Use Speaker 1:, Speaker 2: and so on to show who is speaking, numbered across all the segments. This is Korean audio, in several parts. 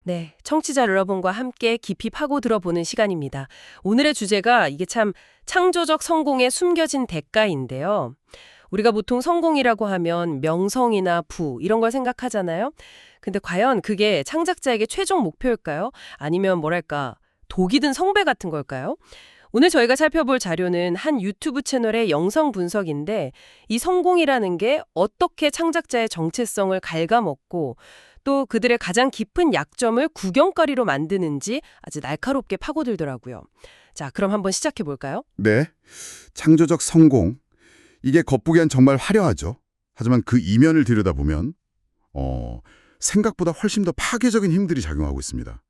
Speaker 1: 네, 청취자 여러분과 함께 깊이 파고 들어보는 시간입니다. 오늘의 주제가 이게 참 창조적 성공의 숨겨진 대가인데요. 우리가 보통 성공이라고 하면 명성이나 부 이런 걸 생각하잖아요. 근데 과연 그게 창작자에게 최종 목표일까요? 아니면 뭐랄까 독이 든 성배 같은 걸까요? 오늘 저희가 살펴볼 자료는 한 유튜브 채널의 영상 분석인데 이 성공이라는 게 어떻게 창작자의 정체성을 갉아먹고 또 그들의 가장 깊은 약점을 구경거리로 만드는지 아주 날카롭게 파고들더라고요. 자, 그럼 한번 시작해 볼까요?
Speaker 2: 네, 창조적 성공. 이게 겉보기엔 정말 화려하죠. 하지만 그 이면을 들여다보면 생각보다 훨씬 더 파괴적인 힘들이 작용하고 있습니다.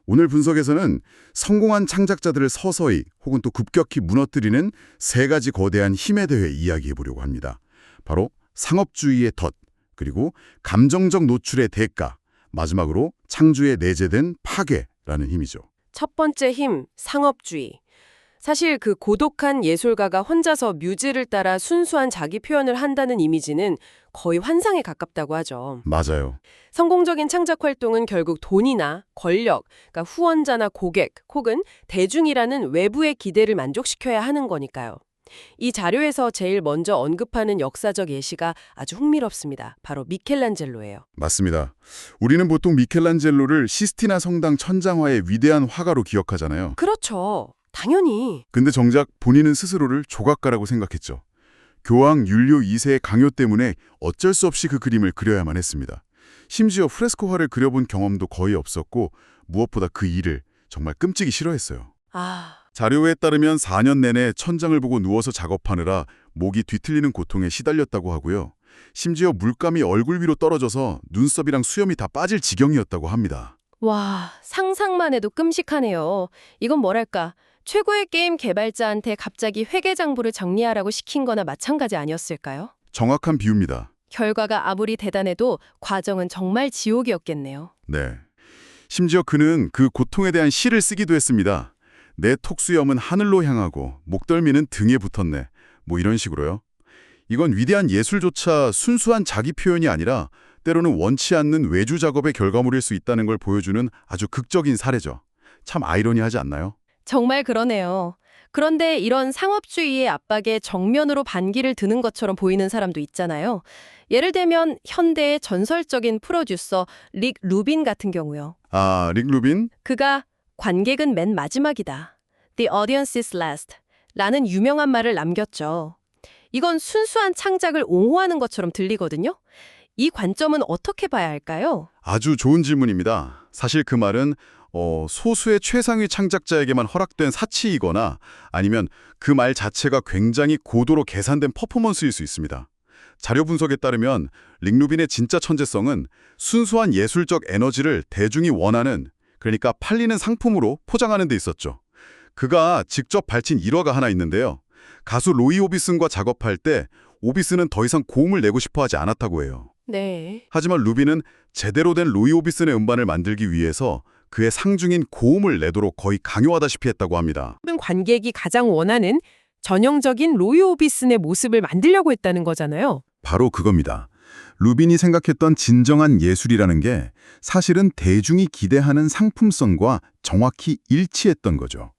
Speaker 2: 오늘 분석에서는 성공한 창작자들을 서서히 혹은 또 급격히 무너뜨리는 세 가지 거대한 힘에 대해 이야기해 보려고 합니다. 바로 상업주의의 덫, 그리고 감정적 노출의 대가, 마지막으로 창조에 내재된 파괴라는 힘이죠.
Speaker 1: 첫 번째 힘, 상업주의. 사실 그 고독한 예술가가 혼자서 뮤즈를 따라 순수한 자기 표현을 한다는 이미지는 거의 환상에 가깝다고 하죠.
Speaker 2: 맞아요.
Speaker 1: 성공적인 창작 활동은 결국 돈이나 권력, 그러니까 후원자나 고객 혹은 대중이라는 외부의 기대를 만족시켜야 하는 거니까요. 이 자료에서 제일 먼저 언급하는 역사적 예시가 아주 흥미롭습니다. 바로 미켈란젤로예요.
Speaker 2: 맞습니다. 우리는 보통 미켈란젤로를 시스티나 성당 천장화의 위대한 화가로 기억하잖아요.
Speaker 1: 그렇죠. 당연히.
Speaker 2: 근데 정작 본인은 스스로를 조각가라고 생각했죠. 교황 율리오 2세의 강요 때문에 어쩔 수 없이 그 그림을 그려야만 했습니다. 심지어 프레스코화를 그려본 경험도 거의 없었고 무엇보다 그 일을 정말 끔찍이 싫어했어요. 자료에 따르면 4년 내내 천장을 보고 누워서 작업하느라 목이 뒤틀리는 고통에 시달렸다고 하고요. 심지어 물감이 얼굴 위로 떨어져서 눈썹이랑 수염이 다 빠질 지경이었다고 합니다.
Speaker 1: 와, 상상만 해도 끔찍하네요. 이건 뭐랄까, 최고의 게임 개발자한테 갑자기 회계장부를 정리하라고 시킨 거나 마찬가지 아니었을까요?
Speaker 2: 정확한 비유입니다.
Speaker 1: 결과가 아무리 대단해도 과정은 정말 지옥이었겠네요.
Speaker 2: 네. 심지어 그는 그 고통에 대한 시를 쓰기도 했습니다. 내 톡수염은 하늘로 향하고 목덜미는 등에 붙었네. 뭐 이런 식으로요. 이건 위대한 예술조차 순수한 자기 표현이 아니라 때로는 원치 않는 외주 작업의 결과물일 수 있다는 걸 보여주는 아주 극적인 사례죠. 참 아이러니하지 않나요?
Speaker 1: 정말 그러네요. 그런데 이런 상업주의의 압박에 정면으로 반기를 드는 것처럼 보이는 사람도 있잖아요. 예를 들면 현대의 전설적인 프로듀서 릭 루빈 같은 경우요.
Speaker 2: 아, 릭 루빈?
Speaker 1: 그가 관객은 맨 마지막이다. The audience is last. 라는 유명한 말을 남겼죠. 이건 순수한 창작을 옹호하는 것처럼 들리거든요. 이 관점은 어떻게 봐야 할까요?
Speaker 2: 아주 좋은 질문입니다. 사실 그 말은 소수의 최상위 창작자에게만 허락된 사치이거나 아니면 그 말 자체가 굉장히 고도로 계산된 퍼포먼스일 수 있습니다. 자료 분석에 따르면 릭 루빈의 진짜 천재성은 순수한 예술적 에너지를 대중이 원하는, 그러니까 팔리는 상품으로 포장하는 데 있었죠. 그가 직접 밝힌 일화가 하나 있는데요. 가수 로이 오비슨과 작업할 때 오비슨은 더 이상 고음을 내고 싶어 하지 않았다고 해요.
Speaker 1: 네.
Speaker 2: 하지만 루빈은 제대로 된 로이 오비슨의 음반을 만들기 위해서 그의 상중인 고음을 내도록 거의 강요하다시피 했다고 합니다.
Speaker 1: 모든 관객이 가장 원하는 전형적인 로이 오비슨의 모습을 만들려고 했다는 거잖아요.
Speaker 2: 바로 그겁니다. 루빈이 생각했던 진정한 예술이라는 게 사실은 대중이 기대하는 상품성과 정확히 일치했던 거죠.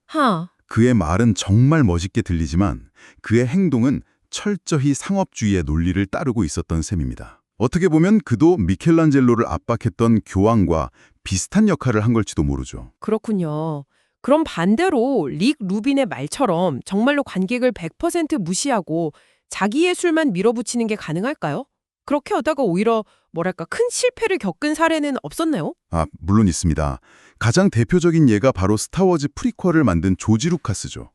Speaker 2: 그의 말은 정말 멋있게 들리지만 그의 행동은 철저히 상업주의의 논리를 따르고 있었던 셈입니다. 어떻게 보면 그도 미켈란젤로를 압박했던 교황과 비슷한 역할을 한 걸지도 모르죠.
Speaker 1: 그렇군요. 그럼 반대로 릭 루빈의 말처럼 정말로 관객을 100% 무시하고 자기 예술만 밀어붙이는 게 가능할까요? 그렇게 하다가 오히려 뭐랄까 큰 실패를 겪은 사례는 없었나요?
Speaker 2: 물론 있습니다. 가장 대표적인 예가 바로 스타워즈 프리퀄을 만든 조지 루카스죠.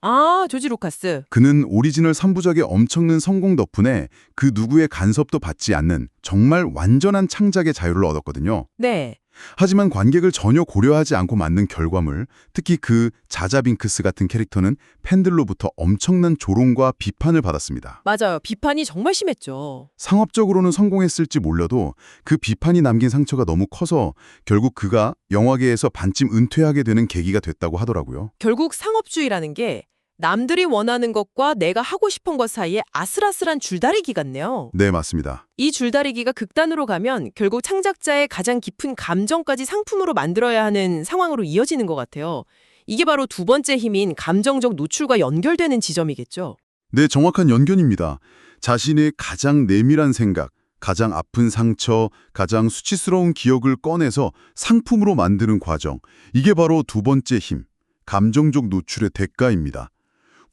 Speaker 1: 조지 루카스.
Speaker 2: 그는 오리지널 3부작의 엄청난 성공 덕분에 그 누구의 간섭도 받지 않는 정말 완전한 창작의 자유를 얻었거든요.
Speaker 1: 네.
Speaker 2: 하지만 관객을 전혀 고려하지 않고 만든 결과물, 특히 그 자자 빙크스 같은 캐릭터는 팬들로부터 엄청난 조롱과 비판을 받았습니다.
Speaker 1: 맞아요. 비판이 정말 심했죠.
Speaker 2: 상업적으로는 성공했을지 몰라도 그 비판이 남긴 상처가 너무 커서 결국 그가 영화계에서 반쯤 은퇴하게 되는 계기가 됐다고 하더라고요.
Speaker 1: 결국 상업주의라는 게
Speaker 3: 남들이 원하는 것과 내가 하고 싶은 것 사이에 아슬아슬한 줄다리기 같네요.
Speaker 2: 네, 맞습니다.
Speaker 3: 이 줄다리기가 극단으로 가면 결국 창작자의 가장 깊은 감정까지 상품으로 만들어야 하는 상황으로 이어지는 것 같아요. 이게 바로 두 번째 힘인 감정적 노출과 연결되는 지점이겠죠.
Speaker 2: 네, 정확한 연견입니다. 자신의 가장 내밀한 생각, 가장 아픈 상처, 가장 수치스러운 기억을 꺼내서 상품으로 만드는 과정. 이게 바로 두 번째 힘, 감정적 노출의 대가입니다.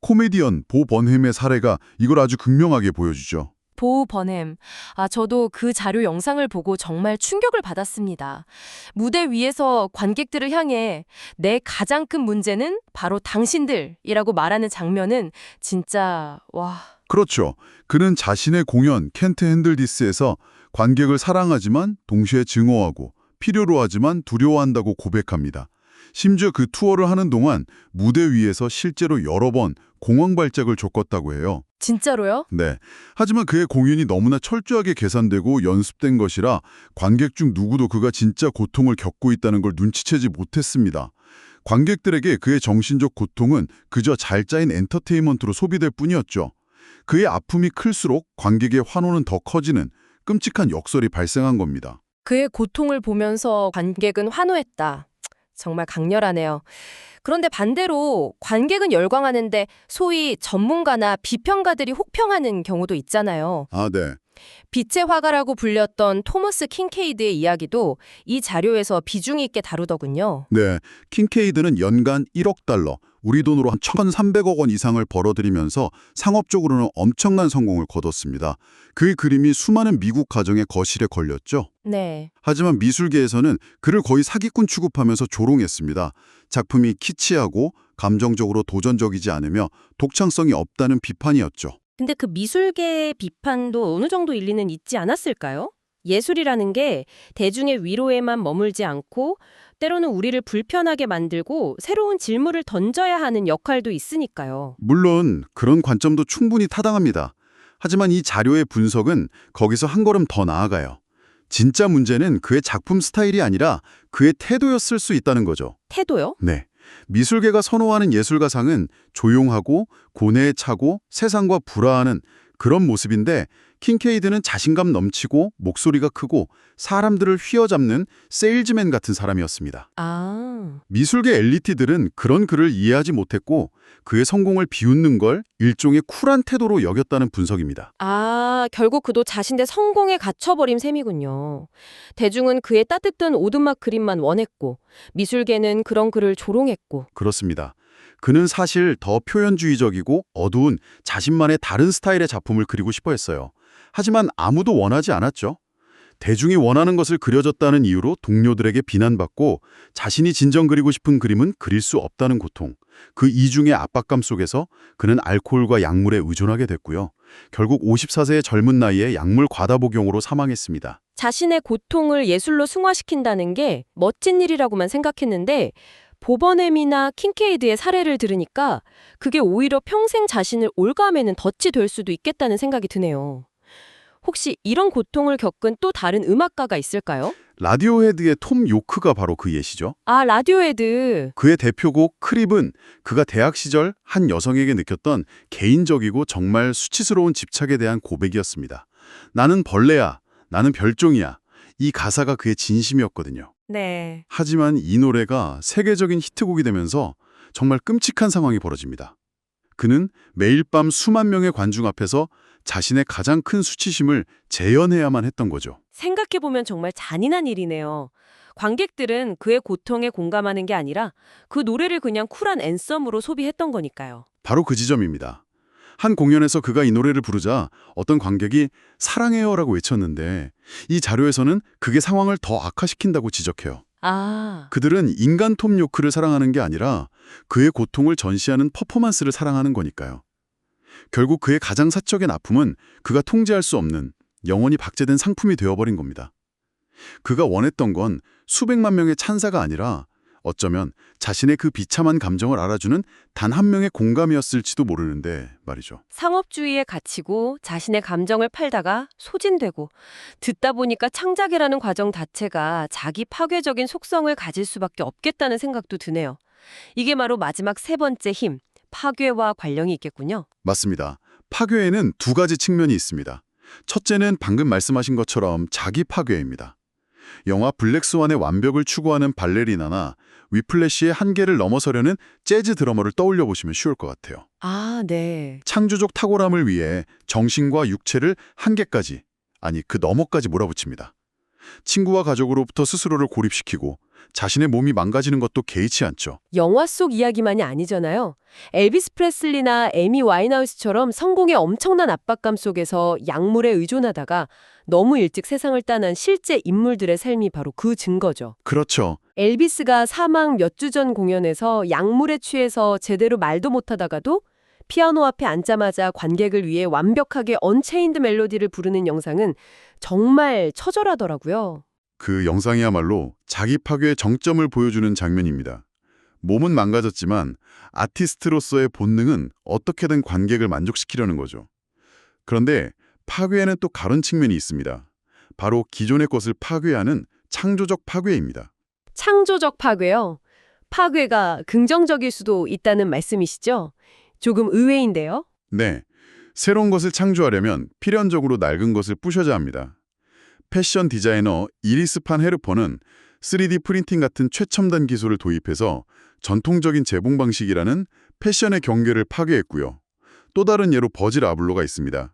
Speaker 2: 코미디언 보 번햄의 사례가 이걸 아주 극명하게 보여주죠.
Speaker 4: 보 버햄. 저도 그 자료 영상을 보고 정말 충격을 받았습니다. 무대 위에서 관객들을 향해 내 가장 큰 문제는 바로 당신들이라고 말하는 장면은 진짜 와.
Speaker 2: 그렇죠. 그는 자신의 공연 캔트 핸들 디스에서 관객을 사랑하지만 동시에 증오하고 필요로 하지만 두려워한다고 고백합니다. 심지어 그 투어를 하는 동안 무대 위에서 실제로 여러 번 공황 발작을 겪었다고 해요.
Speaker 4: 진짜로요?
Speaker 2: 네. 하지만 그의 공연이 너무나 철저하게 계산되고 연습된 것이라 관객 중 누구도 그가 진짜 고통을 겪고 있다는 걸 눈치채지 못했습니다. 관객들에게 그의 정신적 고통은 그저 잘 짜인 엔터테인먼트로 소비될 뿐이었죠. 그의 아픔이 클수록 관객의 환호는 더 커지는 끔찍한 역설이 발생한 겁니다.
Speaker 4: 그의 고통을 보면서 관객은 환호했다. 정말 강렬하네요. 그런데 반대로 관객은 열광하는데 소위 전문가나 비평가들이 혹평하는 경우도 있잖아요.
Speaker 2: 아, 네.
Speaker 4: 빛의 화가라고 불렸던 토머스 킹케이드의 이야기도 이 자료에서 비중 있게 다루더군요.
Speaker 2: 네. 킹케이드는 연간 1억 달러, 우리 돈으로 한 1,300억 원 이상을 벌어들이면서 상업적으로는 엄청난 성공을 거뒀습니다. 그의 그림이 수많은 미국 가정의 거실에 걸렸죠.
Speaker 4: 네.
Speaker 2: 하지만 미술계에서는 그를 거의 사기꾼 취급하면서 조롱했습니다. 작품이 키치하고 감정적으로 도전적이지 않으며 독창성이 없다는 비판이었죠.
Speaker 1: 근데 그 미술계의 비판도 어느 정도 일리는 있지 않았을까요? 예술이라는 게 대중의 위로에만 머물지 않고 때로는 우리를 불편하게 만들고 새로운 질문을 던져야 하는 역할도 있으니까요.
Speaker 2: 물론 그런 관점도 충분히 타당합니다. 하지만 이 자료의 분석은 거기서 한 걸음 더 나아가요. 진짜 문제는 그의 작품 스타일이 아니라 그의 태도였을 수 있다는 거죠.
Speaker 1: 태도요?
Speaker 2: 네. 미술계가 선호하는 예술가상은 조용하고 고뇌에 차고 세상과 불화하는 그런 모습인데 킹케이드는 자신감 넘치고 목소리가 크고 사람들을 휘어잡는 세일즈맨 같은 사람이었습니다.
Speaker 1: 아,
Speaker 2: 미술계 엘리트들은 그런 그를 이해하지 못했고 그의 성공을 비웃는 걸 일종의 쿨한 태도로 여겼다는 분석입니다.
Speaker 1: 결국 그도 자신의 성공에 갇혀버린 셈이군요. 대중은 그의 따뜻한 오두막 그림만 원했고 미술계는 그런 그를 조롱했고.
Speaker 2: 그렇습니다. 그는 사실 더 표현주의적이고 어두운 자신만의 다른 스타일의 작품을 그리고 싶어 했어요. 하지만 아무도 원하지 않았죠. 대중이 원하는 것을 그려줬다는 이유로 동료들에게 비난받고 자신이 진정 그리고 싶은 그림은 그릴 수 없다는 고통. 그 이중의 압박감 속에서 그는 알코올과 약물에 의존하게 됐고요. 결국 54세의 젊은 나이에 약물 과다 복용으로 사망했습니다.
Speaker 1: 자신의 고통을 예술로 승화시킨다는 게 멋진 일이라고만 생각했는데 보버넴이나 킹케이드의 사례를 들으니까 그게 오히려 평생 자신을 올가매는 덫이 될 수도 있겠다는 생각이 드네요. 혹시 이런 고통을 겪은 또 다른 음악가가 있을까요?
Speaker 2: 라디오헤드의 톰 요크가 바로 그 예시죠.
Speaker 1: 라디오헤드.
Speaker 2: 그의 대표곡 크립은 그가 대학 시절 한 여성에게 느꼈던 개인적이고 정말 수치스러운 집착에 대한 고백이었습니다. 나는 벌레야, 나는 별종이야. 이 가사가 그의 진심이었거든요.
Speaker 1: 네.
Speaker 2: 하지만 이 노래가 세계적인 히트곡이 되면서 정말 끔찍한 상황이 벌어집니다. 그는 매일 밤 수만 명의 관중 앞에서 자신의 가장 큰 수치심을 재현해야만 했던 거죠.
Speaker 1: 생각해보면 정말 잔인한 일이네요. 관객들은 그의 고통에 공감하는 게 아니라 그 노래를 그냥 쿨한 앤썸으로 소비했던 거니까요.
Speaker 2: 바로 그 지점입니다. 한 공연에서 그가 이 노래를 부르자 어떤 관객이 사랑해요라고 외쳤는데 이 자료에서는 그게 상황을 더 악화시킨다고 지적해요. 그들은 인간 톰 요크를 사랑하는 게 아니라 그의 고통을 전시하는 퍼포먼스를 사랑하는 거니까요. 결국 그의 가장 사적인 아픔은 그가 통제할 수 없는 영원히 박제된 상품이 되어버린 겁니다. 그가 원했던 건 수백만 명의 찬사가 아니라 어쩌면 자신의 그 비참한 감정을 알아주는 단 한 명의 공감이었을지도 모르는데 말이죠.
Speaker 1: 상업주의에 갇히고 자신의 감정을 팔다가 소진되고 듣다 보니까 창작이라는 과정 자체가 자기 파괴적인 속성을 가질 수밖에 없겠다는 생각도 드네요. 이게 바로 마지막 세 번째 힘, 파괴와 관련이 있겠군요.
Speaker 2: 맞습니다. 파괴에는 두 가지 측면이 있습니다. 첫째는 방금 말씀하신 것처럼 자기 파괴입니다. 영화 블랙스완의 완벽을 추구하는 발레리나나 위플래시의 한계를 넘어서려는 재즈 드러머를 떠올려 보시면 쉬울 것 같아요.
Speaker 3: 아, 네.
Speaker 2: 창조적 탁월함을 위해 정신과 육체를 한계까지, 아니 그 너머까지 몰아붙입니다. 친구와 가족으로부터 스스로를 고립시키고 자신의 몸이 망가지는 것도 개의치 않죠.
Speaker 1: 영화 속 이야기만이 아니잖아요. 엘비스 프레슬리나 에미 와인하우스처럼 성공의 엄청난 압박감 속에서 약물에 의존하다가 너무 일찍 세상을 떠난 실제 인물들의 삶이 바로 그 증거죠.
Speaker 2: 그렇죠.
Speaker 1: 엘비스가 사망 몇 주 전 공연에서 약물에 취해서 제대로 말도 못하다가도 피아노 앞에 앉자마자 관객을 위해 완벽하게 언체인드 멜로디를 부르는 영상은 정말 처절하더라고요.
Speaker 2: 그 영상이야말로 자기 파괴의 정점을 보여주는 장면입니다. 몸은 망가졌지만 아티스트로서의 본능은 어떻게든 관객을 만족시키려는 거죠. 그런데 파괴에는 또 다른 측면이 있습니다. 바로 기존의 것을 파괴하는 창조적 파괴입니다.
Speaker 1: 창조적 파괴요. 파괴가 긍정적일 수도 있다는 말씀이시죠? 조금 의외인데요.
Speaker 2: 네, 새로운 것을 창조하려면 필연적으로 낡은 것을 부셔야 합니다. 패션 디자이너 이리스 판 헤르퍼는 3D 프린팅 같은 최첨단 기술을 도입해서 전통적인 재봉 방식이라는 패션의 경계를 파괴했고요. 또 다른 예로 버질 아블로가 있습니다.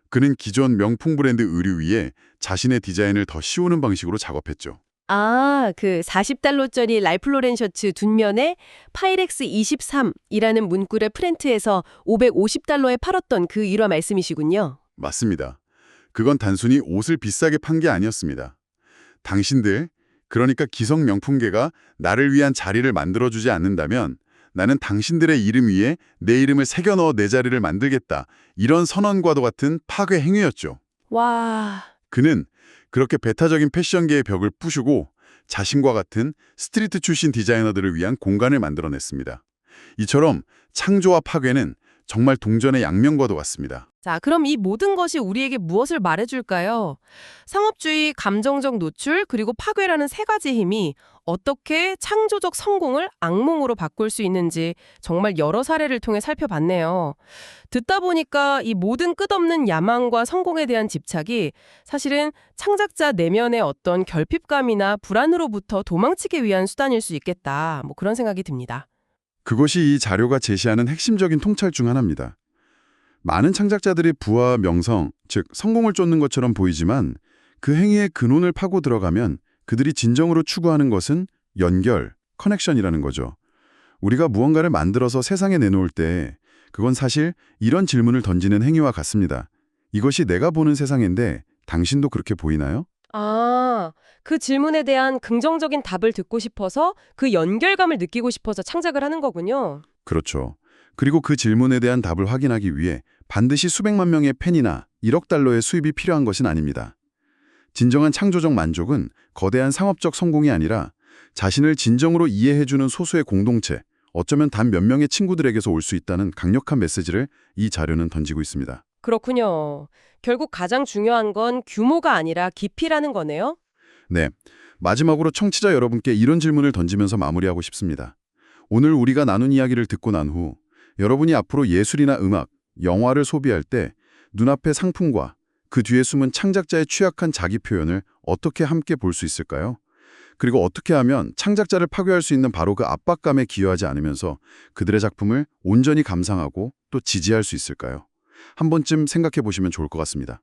Speaker 2: 그는 기존 명품 브랜드 의류 위에 자신의 디자인을 더 씌우는 방식으로 작업했죠.
Speaker 1: 아, 그 40달러짜리 랄프 로렌 셔츠 둔면에 파이렉스 23이라는 문구를 프린트해서 550달러에 팔았던 그 일화 말씀이시군요.
Speaker 2: 맞습니다. 그건 단순히 옷을 비싸게 판 게 아니었습니다. 당신들, 그러니까 기성 명품계가 나를 위한 자리를 만들어주지 않는다면 나는 당신들의 이름 위에 내 이름을 새겨넣어 내 자리를 만들겠다. 이런 선언과도 같은 파괴 행위였죠.
Speaker 1: 와,
Speaker 2: 그는 그렇게 배타적인 패션계의 벽을 부수고 자신과 같은 스트리트 출신 디자이너들을 위한 공간을 만들어냈습니다. 이처럼 창조와 파괴는 정말 동전의 양면과도 같습니다.
Speaker 3: 자, 그럼 이 모든 것이 우리에게 무엇을 말해줄까요? 상업주의, 감정적 노출, 그리고 파괴라는 세 가지 힘이 어떻게 창조적 성공을 악몽으로 바꿀 수 있는지 정말 여러 사례를 통해 살펴봤네요. 듣다 보니까 이 모든 끝없는 야망과 성공에 대한 집착이 사실은 창작자 내면의 어떤 결핍감이나 불안으로부터 도망치기 위한 수단일 수 있겠다. 뭐 그런 생각이 듭니다.
Speaker 2: 그것이 이 자료가 제시하는 핵심적인 통찰 중 하나입니다. 많은 창작자들이 부와 명성, 즉 성공을 쫓는 것처럼 보이지만 그 행위의 근원을 파고 들어가면 그들이 진정으로 추구하는 것은 연결, 커넥션이라는 거죠. 우리가 무언가를 만들어서 세상에 내놓을 때 그건 사실 이런 질문을 던지는 행위와 같습니다. 이것이 내가 보는 세상인데 당신도 그렇게 보이나요?
Speaker 1: 아, 그 질문에 대한 긍정적인 답을 듣고 싶어서 그 연결감을 느끼고 싶어서 창작을 하는 거군요.
Speaker 2: 그렇죠. 그리고 그 질문에 대한 답을 확인하기 위해 반드시 수백만 명의 팬이나 1억 달러의 수입이 필요한 것은 아닙니다. 진정한 창조적 만족은 거대한 상업적 성공이 아니라 자신을 진정으로 이해해주는 소수의 공동체, 어쩌면 단 몇 명의 친구들에게서 올 수 있다는 강력한 메시지를 이 자료는 던지고 있습니다.
Speaker 1: 그렇군요. 결국 가장 중요한 건 규모가 아니라 깊이라는 거네요.
Speaker 2: 네, 마지막으로 청취자 여러분께 이런 질문을 던지면서 마무리하고 싶습니다. 오늘 우리가 나눈 이야기를 듣고 난 후 여러분이 앞으로 예술이나 음악, 영화를 소비할 때 눈앞의 상품과 그 뒤에 숨은 창작자의 취약한 자기 표현을 어떻게 함께 볼 수 있을까요? 그리고 어떻게 하면 창작자를 파괴할 수 있는 바로 그 압박감에 기여하지 않으면서 그들의 작품을 온전히 감상하고 또 지지할 수 있을까요? 한 번쯤 생각해 보시면 좋을 것 같습니다.